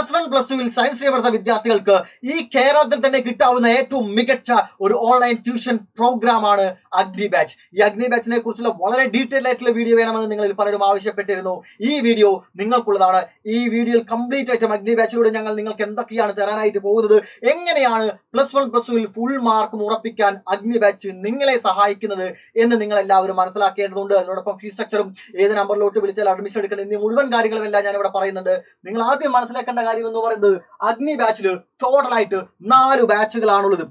+1+2 science ചെയ്യപ്പെടുന്ന വിദ്യാർത്ഥികൾക്ക് ഈ കേരളത്തിൽ തന്നെ കിട്ടാവുന്ന ഏറ്റവും മികച്ച ഒരു ഓൺലൈൻ ട്യൂഷൻ പ്രോഗ്രാമാണ് അഗ്നി ബാച്ച്. ഈ അഗ്നി ബാച്ചിനെ കുറിച്ചുള്ള വളരെ ഡീറ്റെയിൽ ആയിട്ടുള്ള വീഡിയോ വേണമെന്ന് നിങ്ങളിൽ പലരും ആവശ്യപ്പെട്ടിരുന്നു. ഈ വീഡിയോ നിങ്ങൾക്കുള്ളതാണ്. ഈ വീഡിയോയിൽ കംപ്ലീറ്റ് ആയിട്ടും അഗ്നി ബാച്ചിലൂടെ ഞങ്ങൾ നിങ്ങൾക്ക് എന്തൊക്കെയാണ് തരാനായിട്ട് പോകുന്നത്, എങ്ങനെയാണ് +1+2 ഫുൾ മാർക്ക് ഉറപ്പിക്കാൻ അഗ്നി ബാച്ച് നിങ്ങളെ സഹായിക്കുന്നത് എന്ന് നിങ്ങൾ എല്ലാവരും മനസ്സിലാക്കേണ്ടതുണ്ട്. അതിനോടൊപ്പം ഫീസ് സ്ട്രക്ചറും ഏത് നമ്പറിലോട്ട് വിളിച്ചാൽ അഡ്മിഷൻ എടുക്കണം എന്നീ മുഴുവൻ കാര്യങ്ങളും എല്ലാം ഞാൻ ഇവിടെ പറയുന്നുണ്ട്. നിങ്ങൾ ആദ്യം മനസ്സിലാക്കേണ്ട കാര്യം എന്ന് പറയുന്നത് അഗ്നി ബാച്ചിൽ ടോട്ടലായിട്ട് 4 ബാച്ചുകളാണുള്ളത്.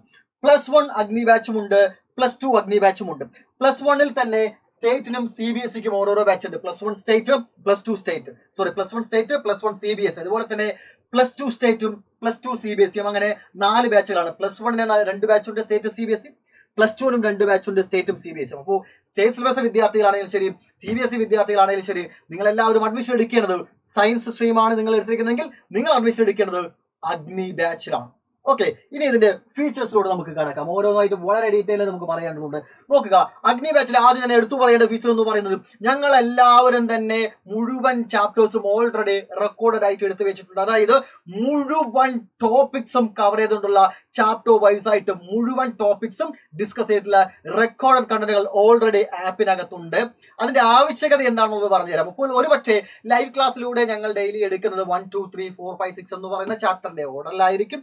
+1 അഗ്നി ബാച്ചും ഉണ്ട്, +2 അഗ്നി ബാച്ചും ഉണ്ട്. +1 തന്നെ സ്റ്റേറ്റിനും CBSEക്കും ഓരോരോ ബാച്ച് ഉണ്ട്. +1 സ്റ്റേറ്റ്, +2 സ്റ്റേറ്റ്, +1 സ്റ്റേറ്റ്, +1 CBSE, അതുപോലെ തന്നെ +2 സ്റ്റേറ്റും +2 CBSEയും, അങ്ങനെ 4 ബാച്ചുകളാണ്. +1 2 ബാച്ചുണ്ട് സ്റ്റേറ്റ് CBSE, +2 2 ബാച്ചുണ്ട് സ്റ്റേറ്റും CBSE. അപ്പോൾ സ്റ്റേറ്റ് സിലബസ് വിദ്യാർത്ഥികളാണെങ്കിലും ശരി, CBSE വിദ്യാർത്ഥികളാണെങ്കിലും ശരി, നിങ്ങൾ എല്ലാവരും അഡ്മിഷൻ എടുക്കേണ്ടത് സയൻസ് സ്ട്രീമാണ് നിങ്ങൾ എടുത്തിരിക്കുന്നതെങ്കിൽ നിങ്ങൾ അഡ്മിഷൻ എടുക്കേണ്ടത് അഗ്നി ബാച്ചിലാണ്. ഓക്കെ, ഇനി ഇതിന്റെ ഫീച്ചേഴ്സിലൂടെ നമുക്ക് കടക്കാം. ഓരോന്നായിട്ട് വളരെ ഡീറ്റെയിൽ നമുക്ക് പറയേണ്ടതുണ്ട്. നോക്കുക, അഗ്നി ബാച്ചിൽ ആദ്യം തന്നെ എടുത്തു പറയേണ്ട ഫീച്ചർ എന്ന് പറയുന്നത് ഞങ്ങൾ എല്ലാവരും തന്നെ മുഴുവൻ ചാപ്റ്റേഴ്സും ഓൾറെഡി റെക്കോർഡഡ് ആയിട്ട് എടുത്തു വെച്ചിട്ടുണ്ട്. അതായത് മുഴുവൻ ടോപ്പിക്സും കവർ ചെയ്തുകൊണ്ടുള്ള ചാപ്റ്റർ വൈസ് ആയിട്ട് മുഴുവൻ ടോപ്പിക്സും ഡിസ്കസ് ചെയ്തിട്ടുള്ള റെക്കോർഡഡ് കണ്ടന്റുകൾ ഓൾറെഡി ആപ്പിനകത്തുണ്ട്. അതിന്റെ ആവശ്യകത എന്താണെന്നുള്ളത് പറഞ്ഞുതരാം. അപ്പോൾ ഒരുപക്ഷെ ലൈവ് ക്ലാസ്സിലൂടെ ഞങ്ങൾ ഡെയിലി എടുക്കുന്നത് 1 2 3 4 5 6 എന്ന് പറയുന്ന ചാപ്റ്ററിന്റെ ഓർഡറിലായിരിക്കും.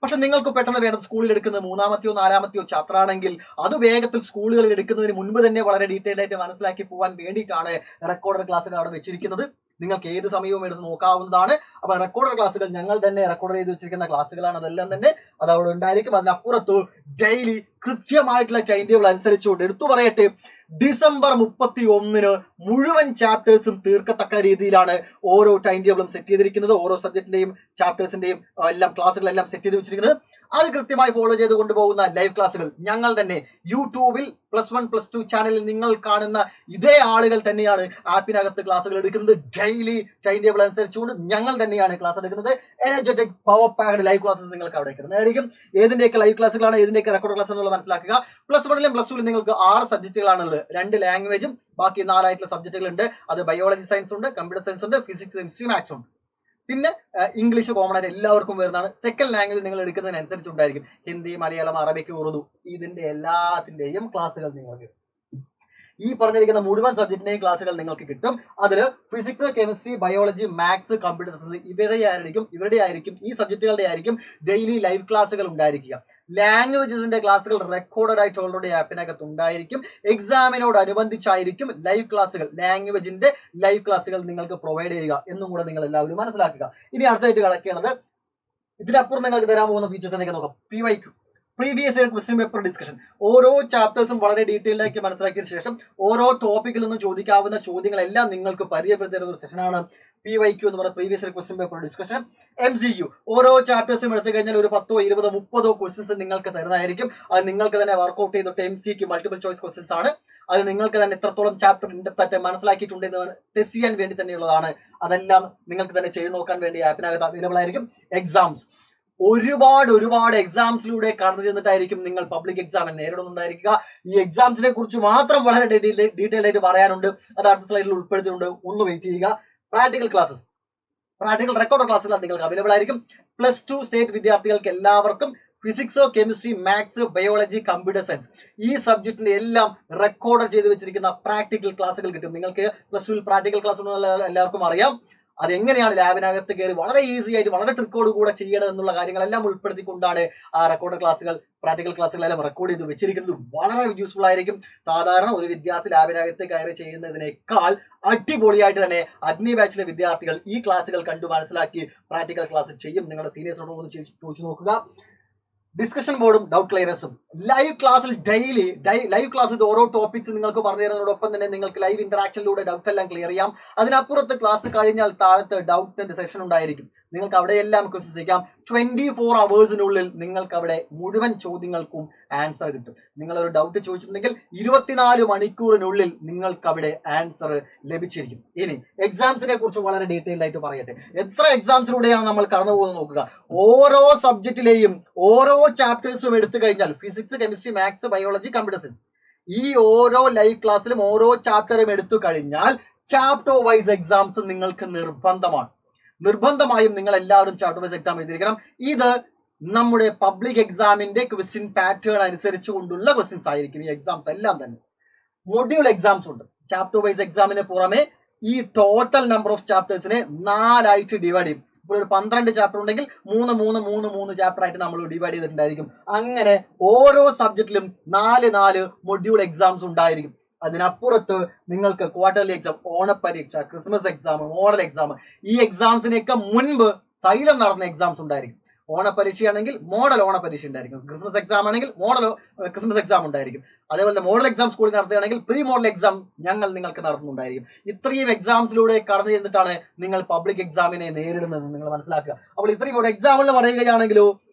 പക്ഷെ നിങ്ങൾക്ക് പെട്ടെന്ന് വേണം സ്കൂളിൽ എടുക്കുന്നത് 3-ാമത്തെയോ 4-ാമത്തെയോ ചാപ്റ്റർ ആണെങ്കിൽ അത് വേഗത്തിൽ സ്കൂളുകളിൽ എടുക്കുന്നതിന് മുൻപ് തന്നെ വളരെ ഡീറ്റെയിൽ ആയിട്ട് മനസ്സിലാക്കി പോകാൻ വേണ്ടിയിട്ടാണ് റെക്കോർഡഡ് ക്ലാസ്സുകൾ അവിടെ വെച്ചിരിക്കുന്നത്. നിങ്ങൾക്ക് ഏത് സമയവും എടുത്ത് നോക്കാവുന്നതാണ്. അപ്പൊ റെക്കോർഡഡ് ക്ലാസ്സുകൾ ഞങ്ങൾ തന്നെ റെക്കോർഡ് ചെയ്ത് വെച്ചിരിക്കുന്ന ക്ലാസ്സുകളാണ്. അതെല്ലാം തന്നെ അത് അവിടെ ഉണ്ടായിരിക്കും. അതിനപ്പുറത്ത് ഡെയിലി കൃത്യമായിട്ടുള്ള ടൈം ടേബിൾ അനുസരിച്ചുകൊണ്ട് എടുത്തു പറയട്ടെ, ഡിസംബർ 31 മുഴുവൻ ചാപ്റ്റേഴ്സും തീർക്കത്തക്ക രീതിയിലാണ് ഓരോ ടൈം ടേബിളും സെറ്റ് ചെയ്തിരിക്കുന്നത്. ഓരോ സബ്ജക്റ്റിന്റെയും ചാപ്റ്റേഴ്സിന്റെയും എല്ലാം ക്ലാസ്സുകളെല്ലാം സെറ്റ് ചെയ്ത് വെച്ചിരിക്കുന്നത്. അത് കൃത്യമായി ഫോളോ ചെയ്ത് കൊണ്ടുപോകുന്ന ലൈവ് ക്ലാസ്സുകൾ ഞങ്ങൾ തന്നെ യൂട്യൂബിൽ +1+2 ചാനലിൽ നിങ്ങൾ കാണുന്ന ഇതേ ആളുകൾ തന്നെയാണ് ആപ്പിനകത്ത് ക്ലാസ്സുകൾ എടുക്കുന്നത്. ഡെയിലി ടൈം ടേബിൾ അനുസരിച്ചുകൊണ്ട് ഞങ്ങൾ തന്നെയാണ് ക്ലാസ് എടുക്കുന്നത്. Energetic power packed live classes നിങ്ങൾക്ക് അവിടെ കിട്ടുന്നതായിരിക്കും. ഏതിന്റെയൊക്കെ ലൈവ് ക്ലാസ്സുകളാണ്, ഏതിന്റെയൊക്കെ റെക്കോർഡ് ക്ലാസ് എന്നുള്ളത് മനസ്സിലാക്കുക. +1ലും +2ലും നിങ്ങൾക്ക് 6 സബ്ജക്റ്റുകളാണുള്ളത്. 2 ലാംഗ്വേജും ബാക്കി 4 ആയിട്ടുള്ള സബ്ജക്റ്റുകളുണ്ട്. അത് ബയോളജി സയൻസ് ഉണ്ട്, കമ്പ്യൂട്ടർ സയൻസ് ഉണ്ട്, ഫിസിക്സ് കെമിസ്ട്രി മാത്സ് ഉണ്ട്. പിന്നെ ഇംഗ്ലീഷ് കോമൺ ആയിട്ട് എല്ലാവർക്കും വരുന്നതാണ്. സെക്കൻഡ് ലാംഗ്വേജ് നിങ്ങൾ എടുക്കുന്നതിനനുസരിച്ചുണ്ടായിരിക്കും. ഹിന്ദി, മലയാളം, അറബിക്, ഉറുദു, ഇതിന്റെ എല്ലാത്തിന്റെയും ക്ലാസ്സുകൾ നിങ്ങൾക്ക് ഈ പറഞ്ഞിരിക്കുന്ന മുഴുവൻ സബ്ജക്റ്റിന്റെയും ക്ലാസ്സുകൾ നിങ്ങൾക്ക് കിട്ടും. അതിൽ physics, chemistry, biology, maths, computer science ഇവരുടെ ആയിരിക്കും ഈ സബ്ജക്റ്റുകളുടെ ആയിരിക്കും ഡെയിലി ലൈവ് ക്ലാസ്സുകൾ ഉണ്ടായിരിക്കുക. ലാംഗ്വേജസിന്റെ ക്ലാസ്സുകൾ റെക്കോർഡഡ് ആയിട്ട് ഓൾറെഡി ആപ്പിനകത്ത് ഉണ്ടായിരിക്കും. എക്സാമിനോടനുബന്ധിച്ചായിരിക്കും ലൈവ് ക്ലാസ്സുകൾ, ലാംഗ്വേജിന്റെ ലൈവ് ക്ലാസ്സുകൾ നിങ്ങൾക്ക് പ്രൊവൈഡ് ചെയ്യുക എന്നും കൂടെ നിങ്ങൾ എല്ലാവരും മനസ്സിലാക്കുക. ഇനി അടുത്തായിട്ട് കിടക്കേണ്ടത്, ഇതിനപ്പുറം നിങ്ങൾക്ക് തരാൻ പോകുന്ന ഫീച്ചേഴ്സിലേക്ക് നോക്കാം. PYQ, previous year question paper discussion. ഓരോ ചാപ്റ്റേഴ്സും വളരെ ഡീറ്റെയിൽഡ് ആക്കി മനസ്സിലാക്കിയതിനു ശേഷം ഓരോ ടോപ്പിക്കിൽ നിന്നും ചോദിക്കാവുന്ന ചോദ്യങ്ങളെല്ലാം നിങ്ങൾക്ക് പരിചയപ്പെടുത്തുന്ന ഒരു സെഷനാണ് PYQ എന്ന് പറയുന്ന previous year question paper discussion. MCQ, ഓരോ ചാപ്റ്റേഴ്സും എടുത്തു കഴിഞ്ഞാൽ ഒരു 10, 20, 30 ക്വസ്റ്റ്യൻസ് നിങ്ങൾക്ക് തരുന്നതായിരിക്കും. അത് നിങ്ങൾക്ക് തന്നെ വർക്ക്ഔട്ട് ചെയ്തിട്ട് MCQ മൾട്ടിപ്പിൾ ചോയ്സ് ക്വസ്റ്റ്യൻസ് ആണ്. അത് നിങ്ങൾക്ക് തന്നെ എത്രത്തോളം ചാപ്റ്റർ ഇൻഡെപ്റ്റ് മനസ്സിലാക്കിയിട്ടുണ്ട് എന്ന് ടെസ്റ്റ് ചെയ്യാൻ വേണ്ടി തന്നെയുള്ളതാണ്. അതെല്ലാം നിങ്ങൾക്ക് തന്നെ ചെയ്ത് നോക്കാൻ വേണ്ടി ആപ്പിനകത്ത് അവൈലബിൾ ആയിരിക്കും. എക്സാംസ്, ഒരുപാട് എക്സാംസിലൂടെ കടന്നു ചെന്നിട്ടായിരിക്കും നിങ്ങൾ പബ്ലിക് എക്സാം നേരിടുന്നുണ്ടായിരിക്കുക. ഈ എക്സാംസിനെ കുറിച്ച് മാത്രം വളരെ ഡീറ്റെയിൽ ആയിട്ട് പറയാനുണ്ട്. അത് അടുത്ത സ്ലൈഡിൽ ഉൾപ്പെടുത്തിയിട്ടുണ്ട്. ഒന്ന് വെയിറ്റ് ചെയ്യുക. പ്രാക്ടിക്കൽ ക്ലാസ്സസ്, പ്രാക്ടിക്കൽ റെക്കോർഡ് ക്ലാസ്സുകൾ നിങ്ങൾക്ക് അവൈലബിൾ ആയിരിക്കും. +2 സ്റ്റേറ്റ് വിദ്യാർത്ഥികൾക്ക് എല്ലാവർക്കും physics, chemistry, maths, biology, computer science ഈ സബ്ജക്റ്റിന്റെ എല്ലാം റെക്കോർഡ് ചെയ്ത് വെച്ചിരിക്കുന്ന പ്രാക്ടിക്കൽ ക്ലാസ്സുകൾ കിട്ടും. നിങ്ങൾക്ക് +2 പ്രാക്ടിക്കൽ ക്ലാസ് എല്ലാവർക്കും അറിയാം. അതെങ്ങനെയാണ് ലാബിനകത്ത് കയറി വളരെ ഈസി ആയിട്ട് വളരെ ട്രിക്കോട് കൂടെ ചെയ്യണം എന്നുള്ള കാര്യങ്ങളെല്ലാം ഉൾപ്പെടുത്തിക്കൊണ്ടാണ് ആ റെക്കോർഡ് ക്ലാസ്സുകൾ, പ്രാക്ടിക്കൽ ക്ലാസ്സുകളെല്ലാം റെക്കോർഡ് ചെയ്ത് വെച്ചിരിക്കുന്നത്. വളരെ യൂസ്ഫുൾ ആയിരിക്കും. സാധാരണ ഒരു വിദ്യാർത്ഥി ലാബിനകത്ത് കയറി ചെയ്യുന്നതിനേക്കാൾ അടിപൊളിയായിട്ട് തന്നെ അഗ്നി ബാച്ചിലെ വിദ്യാർത്ഥികൾ ഈ ക്ലാസ്സുകൾ കണ്ടു മനസ്സിലാക്കി പ്രാക്ടിക്കൽ ക്ലാസ് ചെയ്യും. നിങ്ങളുടെ സീനിയേഴ്സിനോട് ഒന്ന് ചോദിച്ചു നോക്കുക. ഡിസ്കഷൻ ബോർഡും ഡൗട്ട് ക്ലിയറൻസും ലൈവ് ക്ലാസ്സിൽ ഡെയിലി ലൈവ് ക്ലാസ്സിൽ ഓരോ ടോപ്പിക്സ് നിങ്ങൾക്ക് പറഞ്ഞു തരുന്നതോടൊപ്പം തന്നെ നിങ്ങൾക്ക് ലൈവ് ഇന്ററാക്ഷനിലൂടെ ഡൗട്ട് എല്ലാം ക്ലിയർ ചെയ്യാം. അതിനപ്പുറത്ത് ക്ലാസ് കഴിഞ്ഞാൽ താഴത്ത് ഡൗട്ടിന്റെ സെഷൻ ഉണ്ടായിരിക്കും. നിങ്ങൾക്ക് അവിടെയെല്ലാം ക്വസ്റ്റ്യൻസ് ചെയ്യാം. 24 hours നിങ്ങൾക്ക് അവിടെ മുഴുവൻ ചോദ്യങ്ങൾക്കും ആൻസർ കിട്ടും. നിങ്ങളൊരു ഡൗട്ട് ചോദിച്ചിട്ടുണ്ടെങ്കിൽ 24 മണിക്കൂറിനുള്ളിൽ നിങ്ങൾക്ക് അവിടെ ആൻസർ ലഭിച്ചിരിക്കും. ഇനി എക്സാംസിനെ കുറിച്ച് വളരെ ഡീറ്റെയിൽഡ് ആയിട്ട് പറയട്ടെ. എത്ര എക്സാംസിലൂടെയാണ് നമ്മൾ കടന്നു പോകുന്നത് നോക്കുക. ഓരോ സബ്ജക്റ്റിലെയും ഓരോ ചാപ്റ്റേഴ്സും എടുത്തു കഴിഞ്ഞാൽ physics, chemistry, maths, biology, computer science ഈ ഓരോ ലൈവ് ക്ലാസ്സിലും ഓരോ ചാപ്റ്ററും എടുത്തു കഴിഞ്ഞാൽ ചാപ്റ്റർ വൈസ് എക്സാംസ് നിങ്ങൾക്ക് നിർബന്ധമാണ്. നിർബന്ധമായും നിങ്ങൾ എല്ലാവരും ചാപ്റ്റർ വൈസ് എക്സാം എഴുതിയിരിക്കണം. ഇത് നമ്മുടെ പബ്ലിക് എക്സാമിന്റെ ക്വസ്റ്റ്യൻ പാറ്റേൺ അനുസരിച്ച് കൊണ്ടുള്ള ക്വസ്റ്റ്യൻസ് ആയിരിക്കും. ഈ എക്സാംസ് എല്ലാം തന്നെ മൊഡ്യൂൾ എക്സാംസ് ഉണ്ട്. ചാപ്റ്റർ വൈസ് എക്സാമിന് പുറമെ ഈ ടോട്ടൽ നമ്പർ ഓഫ് ചാപ്റ്റേഴ്സിനെ 4 ഡിവൈഡ് ചെയ്യും. ഇപ്പോൾ ഒരു 12 ചാപ്റ്റർ ഉണ്ടെങ്കിൽ 3 ചാപ്റ്റർ ആയിട്ട് നമ്മൾ ഡിവൈഡ് ചെയ്തിട്ടുണ്ടായിരിക്കും. അങ്ങനെ ഓരോ സബ്ജക്റ്റിലും 4 മൊഡ്യൂൾ എക്സാംസ് ഉണ്ടായിരിക്കും. അതിനപ്പുറത്ത് നിങ്ങൾക്ക് ക്വാർട്ടർലി എക്സാം, ഓണപരീക്ഷ, ക്രിസ്മസ് എക്സാം, മോഡൽ എക്സാം, ഈ എക്സാംസിനെയൊക്കെ മുൻപ് സൈലം നടന്ന എക്സാംസ് ഉണ്ടായിരിക്കും. ഓണപരീക്ഷയാണെങ്കിൽ മോഡൽ ഓണപരീക്ഷ ഉണ്ടായിരിക്കും. ക്രിസ്മസ് എക്സാം ആണെങ്കിൽ മോഡൽ ക്രിസ്മസ് എക്സാം ഉണ്ടായിരിക്കും. അതേപോലെ മോഡൽ എക്സാം സ്കൂളിൽ നടത്തുകയാണെങ്കിൽ പ്രീ മോഡൽ എക്സാം ഞങ്ങൾ നിങ്ങൾക്ക് നടത്തുന്നുണ്ടായിരിക്കും. ഇത്രയും എക്സാംസിലൂടെ കടന്നു ചെന്നിട്ടാണ് നിങ്ങൾ പബ്ലിക് എക്സാമിനെ നേരിടുന്നത് നിങ്ങൾ മനസ്സിലാക്കുക. അപ്പോൾ ഇത്രയും ഒരു എക്സാമ്പിൾ പറയുകയാണെങ്കിലോ,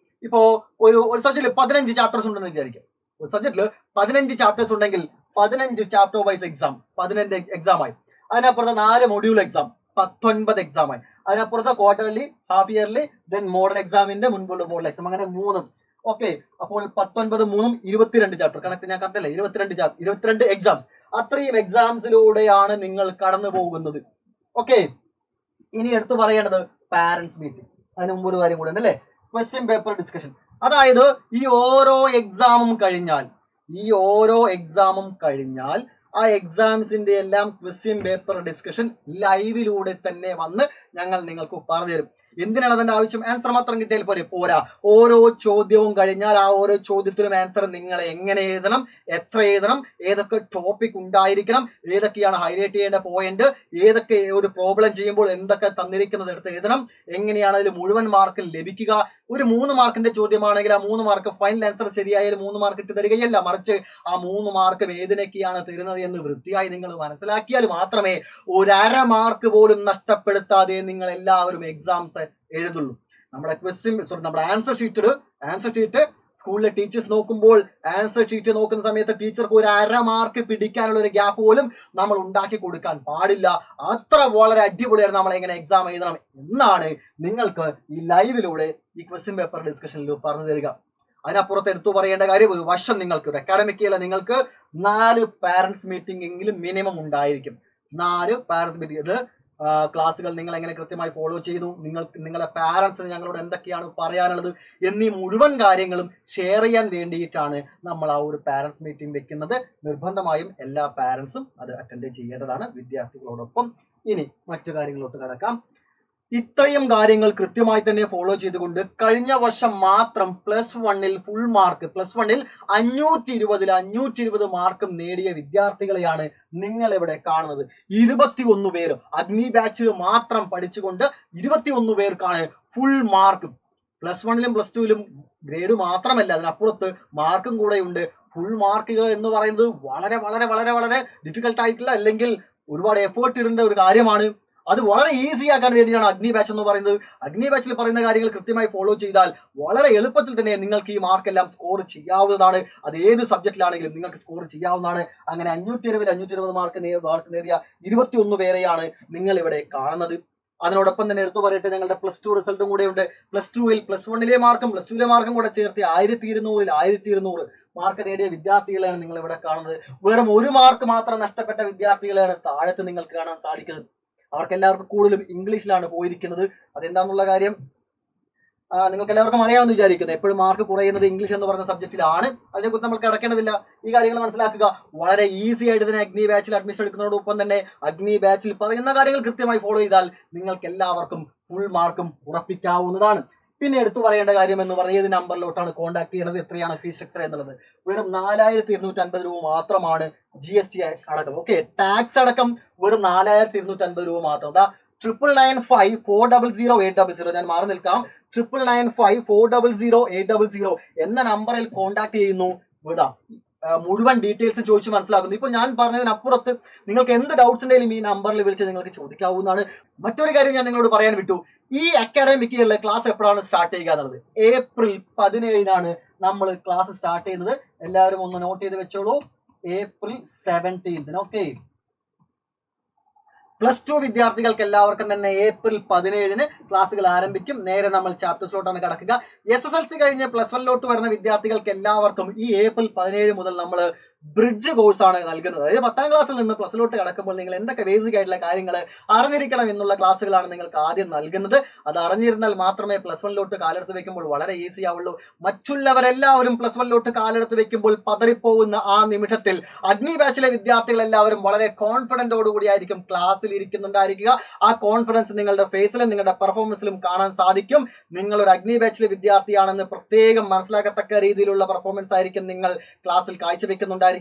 ഇപ്പോ ഒരു സബ്ജക്റ്റിൽ 15 ചാപ്റ്റേഴ്സ് ഉണ്ടെന്ന് വിചാരിക്കും. ഒരു സബ്ജക്റ്റിൽ 15 ചാപ്റ്റേഴ്സ് ഉണ്ടെങ്കിൽ 15 ചാപ്റ്റർ വൈസ് എക്സാം 15 എക്സാം ആയി. അതിനപ്പുറത്ത് 4 മൊഡ്യൂൾ എക്സാം 19 എക്സാം ആയി. അതിനപ്പുറത്ത് quarterly, half yearly, then model എക്സാമിന്റെ മുൻപുള്ള മോഡൽ എക്സാം, അങ്ങനെ 3. ഓക്കെ, അപ്പോൾ 19 3 22 ചാപ്റ്റർ. കണക്ക് ഞാൻ കറക്റ്റ് അല്ലേ? 22 എക്സാം. അത്രയും എക്സാംസിലൂടെയാണ് നിങ്ങൾ കടന്നു പോകുന്നത്. ഓക്കെ, ഇനി എടുത്തു പറയേണ്ടത് പാരന്റ്സ് മീറ്റിംഗ്. അതിന് മുമ്പ് ഒരു കാര്യം കൂടെ ഉണ്ട് അല്ലേ, ക്വസ്റ്റ്യൻ പേപ്പർ ഡിസ്കഷൻ. അതായത് ഈ ഓരോ എക്സാമും കഴിഞ്ഞാൽ ആ എക്സാംസിന്റെ എല്ലാം ക്വസ്റ്റ്യൻ പേപ്പർ ഡിസ്കഷൻ ലൈവിലൂടെ തന്നെ വന്ന് ഞങ്ങൾ നിങ്ങൾക്ക് പറഞ്ഞു തരും. എന്തിനാണ് അതിന്റെ ആവശ്യം? ആൻസർ മാത്രം കിട്ടിയാൽ പോരാ. ഓരോ ചോദ്യവും കഴിഞ്ഞാൽ ആ ഓരോ ചോദ്യത്തിനും ആൻസർ നിങ്ങൾ എങ്ങനെ എഴുതണം, എത്ര എഴുതണം, ഏതൊക്കെ ടോപ്പിക് ഉണ്ടായിരിക്കണം, ഏതൊക്കെയാണ് ഹൈലൈറ്റ് ചെയ്യേണ്ട പോയിന്റ്, ഏതൊക്കെ ഒരു പ്രോബ്ലം ചെയ്യുമ്പോൾ എന്തൊക്കെ തന്നിരിക്കുന്നത് എടുത്ത് എഴുതണം, എങ്ങനെയാണ് അതിൽ മുഴുവൻ മാർക്ക് ലഭിക്കുക. ഒരു 3 മാർക്കിന്റെ ചോദ്യമാണെങ്കിൽ ആ 3 മാർക്ക് ഫൈനൽ ആൻസർ ശരിയായാലും 3 മാർക്ക് ഇട്ട് തരികയല്ല, മറിച്ച് ആ 3 മാർക്കും ഏതിനൊക്കെയാണ് തരുന്നത് എന്ന് വൃത്തിയായി നിങ്ങൾ മനസ്സിലാക്കിയാൽ മാത്രമേ ഒരു 1/2 മാർക്ക് പോലും നഷ്ടപ്പെടുത്താതെ നിങ്ങൾ എല്ലാവരും എക്സാംസ് എഴുതുള്ളൂ. നമ്മുടെ ആൻസർ ഷീറ്റ് സ്കൂളിലെ ടീച്ചേഴ്സ് നോക്കുമ്പോൾ ആൻസർ ഷീറ്റ് നോക്കുന്ന സമയത്ത് ടീച്ചർക്ക് ഒരു 1/2 മാർക്ക് പിടിക്കാനുള്ള ഒരു ഗ്യാപ്പ് പോലും നമ്മൾ ഉണ്ടാക്കി കൊടുക്കാൻ പാടില്ല. അത്ര വളരെ അടിപൊളിയായിരുന്നു നമ്മൾ എങ്ങനെ എക്സാം എഴുതണം എന്നാണ് നിങ്ങൾക്ക് ഈ ലൈവിലൂടെ ഈ ക്വസ്റ്റ്യൻ പേപ്പർ ഡിസ്കഷനിൽ പറഞ്ഞു തരിക. അതിനപ്പുറത്ത് എടുത്തു പറയേണ്ട കാര്യം, ഒരു വർഷം നിങ്ങൾക്ക് അക്കാഡമിക് ഇയറിൽ നിങ്ങൾക്ക് 4 പാരന്റ്സ് മീറ്റിംഗ് എങ്കിലും മിനിമം ഉണ്ടായിരിക്കും. 4 പാരന്റ്സ് മീറ്റിംഗ്. ഇത് ക്ലാസ്സുകൾ നിങ്ങൾ എങ്ങനെ കൃത്യമായി ഫോളോ ചെയ്തു, നിങ്ങളുടെ പാരന്റ്സിന് ഞങ്ങളോട് എന്തൊക്കെയാണ് പറയാനുള്ളത് എന്നീ മുഴുവൻ കാര്യങ്ങളും ഷെയർ ചെയ്യാൻ വേണ്ടിയിട്ടാണ് നമ്മൾ ആ ഒരു പാരന്റ്സ് മീറ്റിംഗ് വെക്കുന്നത്. നിർബന്ധമായും എല്ലാ പാരന്റ്സും അത് അറ്റൻഡ് ചെയ്യേണ്ടതാണ് വിദ്യാർത്ഥികളോടൊപ്പം. ഇനി മറ്റു കാര്യങ്ങളോട്ട് കടക്കാം. ഇത്രയും കാര്യങ്ങൾ കൃത്യമായി തന്നെ ഫോളോ ചെയ്തുകൊണ്ട് കഴിഞ്ഞ വർഷം മാത്രം +1 ഫുൾ മാർക്ക്, +1 520 മാർക്കും നേടിയ വിദ്യാർത്ഥികളെയാണ് നിങ്ങൾ ഇവിടെ കാണുന്നത്. 21 പേര് അഗ്നി ബാച്ചിൽ മാത്രം പഠിച്ചുകൊണ്ട് 21 പേർക്കാണ് ഫുൾ മാർക്ക്. +1 +2 ഗ്രേഡ് മാത്രമല്ല, അതിനപ്പുറത്ത് മാർക്കും കൂടെ ഉണ്ട്. ഫുൾ മാർക്കുകൾ എന്ന് പറയുന്നത് വളരെ വളരെ വളരെ വളരെ ഡിഫിക്കൽട്ട് ആയിട്ടുള്ള, അല്ലെങ്കിൽ ഒരുപാട് എഫേർട്ട് ഇടേണ്ട ഒരു കാര്യമാണ്. അത് വളരെ ഈസി ആക്കാൻ വേണ്ടിയാണ് അഗ്നി ബാച്ച് എന്ന് പറയുന്നത്. അഗ്നി ബാച്ചിൽ പറയുന്ന കാര്യങ്ങൾ കൃത്യമായി ഫോളോ ചെയ്താൽ വളരെ എളുപ്പത്തിൽ തന്നെ നിങ്ങൾക്ക് ഈ മാർക്കെല്ലാം സ്കോർ ചെയ്യാവുന്നതാണ്. അത് ഏത് സബ്ജക്റ്റിലാണെങ്കിലും നിങ്ങൾക്ക് സ്കോർ ചെയ്യാവുന്നതാണ്. അങ്ങനെ 520 മാർക്ക് നേടിയ 21 പേരെയാണ് നിങ്ങൾ ഇവിടെ കാണുന്നത്. അതിനോടൊപ്പം തന്നെ എടുത്തു പറയട്ടെ, ഞങ്ങളുടെ +2 റിസൾട്ടും കൂടെ ഉണ്ട്. +1 മാർക്കും കൂടെ ചേർത്ത് 1200 മാർക്ക് നേടിയ വിദ്യാർത്ഥികളെയാണ് നിങ്ങൾ ഇവിടെ കാണുന്നത്. വെറും 1 മാർക്ക് മാത്രം നഷ്ടപ്പെട്ട വിദ്യാർത്ഥികളെയാണ് താഴത്ത് നിങ്ങൾക്ക് കാണാൻ സാധിക്കുന്നത്. അവർക്ക് എല്ലാവർക്കും കൂടുതലും ഇംഗ്ലീഷിലാണ് പോയിരിക്കുന്നത്. അതെന്താണെന്നുള്ള കാര്യം നിങ്ങൾക്ക് എല്ലാവർക്കും അറിയാമെന്ന് വിചാരിക്കുന്നു. എപ്പോഴും മാർക്ക് കുറയുന്നത് ഇംഗ്ലീഷ് എന്ന് പറയുന്ന സബ്ജക്റ്റിലാണ്. അതിനെക്കുറിച്ച് നമ്മൾ കിടക്കേണ്ടതില്ല. ഈ കാര്യങ്ങൾ മനസ്സിലാക്കുക. വളരെ ഈസി ആയിട്ട് തന്നെ അഗ്നി ബാച്ചിൽ അഡ്മിഷൻ എടുക്കുന്നതോടൊപ്പം തന്നെ അഗ്നി ബാച്ചിൽ പറയുന്ന കാര്യങ്ങൾ കൃത്യമായി ഫോളോ ചെയ്താൽ നിങ്ങൾക്ക് എല്ലാവർക്കും ഫുൾ മാർക്കും ഉറപ്പിക്കാവുന്നതാണ്. പിന്നെ എടുത്തു പറയേണ്ട കാര്യം എന്ന് പറയുന്നത്, ഏത് നമ്പറിലോട്ടാണ് കോൺടാക്ട് ചെയ്യുന്നത്, എത്രയാണ് ഫീസ് സ്ട്രക്ചർ എന്നുള്ളത്. വെറും 4250 രൂപ മാത്രമാണ് GST അടക്കം. ഓക്കെ, ടാക്സ് അടക്കം വെറും 4250 രൂപ മാത്രം. 9995400800 ഞാൻ മാറി നിൽക്കാം. 9995400800 എന്ന നമ്പറിൽ കോൺടാക്ട് ചെയ്യുന്നു. വിടാം, മുഴുവൻ ഡീറ്റെയിൽസ് ചോദിച്ച് മനസ്സിലാക്കുന്നു. ഇപ്പോൾ ഞാൻ പറഞ്ഞതിനപ്പുറത്ത് നിങ്ങൾക്ക് എന്ത് ഡൗട്ട്സ് ഉണ്ടെങ്കിലും ഈ നമ്പറിൽ വിളിച്ച് നിങ്ങൾക്ക് ചോദിക്കാവുന്നതാണ്. മറ്റൊരു കാര്യം ഞാൻ നിങ്ങളോട് പറയാൻ വിട്ടു. ഈ അക്കാഡമിക് ഇയറിലെ ക്ലാസ് എപ്പോഴാണ് സ്റ്റാർട്ട് ചെയ്യുക എന്നുള്ളത്. ഏപ്രിൽ 17 നമ്മൾ ക്ലാസ് സ്റ്റാർട്ട് ചെയ്യുന്നത്. എല്ലാവരും ഒന്ന് നോട്ട് ചെയ്ത് വെച്ചോളൂ. ഏപ്രിൽ 17. ഓക്കെ, +2 വിദ്യാർത്ഥികൾക്ക് എല്ലാവർക്കും തന്നെ ഏപ്രിൽ 17 ക്ലാസ്സുകൾ ആരംഭിക്കും. നേരെ നമ്മൾ ചാപ്റ്റേഴ്സിലോട്ടാണ് കടക്കുക. SSLC കഴിഞ്ഞ് +1 വരുന്ന വിദ്യാർത്ഥികൾക്ക് എല്ലാവർക്കും ഈ ഏപ്രിൽ 17 മുതൽ നമ്മൾ ബ്രിഡ്ജ് കോഴ്സാണ് നൽകുന്നത്. അതായത് 10ാം ക്ലാസ്സിൽ നിന്ന് പ്ലസിലോട്ട് കടക്കുമ്പോൾ നിങ്ങൾ എന്തൊക്കെ ബേസിക് ആയിട്ടുള്ള കാര്യങ്ങൾ അറിഞ്ഞിരിക്കണം എന്നുള്ള ക്ലാസ്സുകളാണ് നിങ്ങൾക്ക് ആദ്യം നൽകുന്നത്. അത് അറിഞ്ഞിരുന്നാൽ മാത്രമേ പ്ലസ് വണ്ണിലോട്ട് കാലെടുത്ത് വെക്കുമ്പോൾ വളരെ ഈസി ആവുള്ളൂ. മറ്റുള്ളവരെല്ലാവരും പ്ലസ് വണ്ണിലോട്ട് കാലെടുത്ത് വെക്കുമ്പോൾ പതറിപ്പോകുന്ന ആ നിമിഷത്തിൽ അഗ്നി ബാച്ചിലെ വിദ്യാർത്ഥികൾ എല്ലാവരും വളരെ കോൺഫിഡന്റോടുകൂടിയായിരിക്കും ക്ലാസ്സിൽ ഇരിക്കുന്നുണ്ടായിരിക്കുക. ആ കോൺഫിഡൻസ് നിങ്ങളുടെ ഫേസിലും നിങ്ങളുടെ പെർഫോമൻസിലും കാണാൻ സാധിക്കും. നിങ്ങൾ ഒരു അഗ്നി ബാച്ചിലെ വിദ്യാർത്ഥിയാണെന്ന് പ്രത്യേകം മനസ്സിലാക്കത്തക്ക രീതിയിലുള്ള പെർഫോമൻസ് ആയിരിക്കും നിങ്ങൾ ക്ലാസ്സിൽ കാഴ്ചവെക്കുന്നുണ്ടായിരിക്കുക.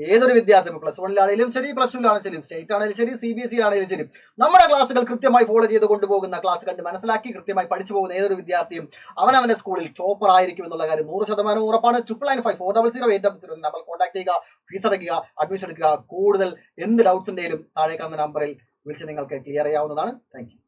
ഏതൊരു വിദ്യാർത്ഥി പ്ലസ് വണ്ണിലാണെങ്കിലും ശരി, പ്ലസ് ടുവിലാണെങ്കിലും സ്റ്റേറ്റ് ആണെങ്കിലും ശരി, CBSE ആണെങ്കിലും ശരി, നമ്മുടെ ക്ലാസ്സുകൾ കൃത്യമായി ഫോളോ ചെയ്ത് കൊണ്ടുപോകുന്ന, ക്ലാസ് കണ്ട് മനസ്സിലാക്കി കൃത്യമായി പഠിച്ചു പോകുന്ന ഏതൊരു വിദ്യാർത്ഥിയും അവനവന്റെ സ്കൂളിൽ ടോപ്പർ ആയിരിക്കും എന്നുള്ള കാര്യം 100% ഉറപ്പാണ്. 9954008000 നമ്പർ കോൺടാക്ട് ചെയ്യുക, ഫീസ് അടയ്ക്കുക, അഡ്മിഷൻ എടുക്കുക. കൂടുതൽ എന്ത് ഡൗട്ട്സ് ഉണ്ടെങ്കിലും താഴെ കാണുന്ന നമ്പറിൽ വിളിച്ച് നിങ്ങൾക്ക് ക്ലിയർ ചെയ്യാവുന്നതാണ്. Thank you.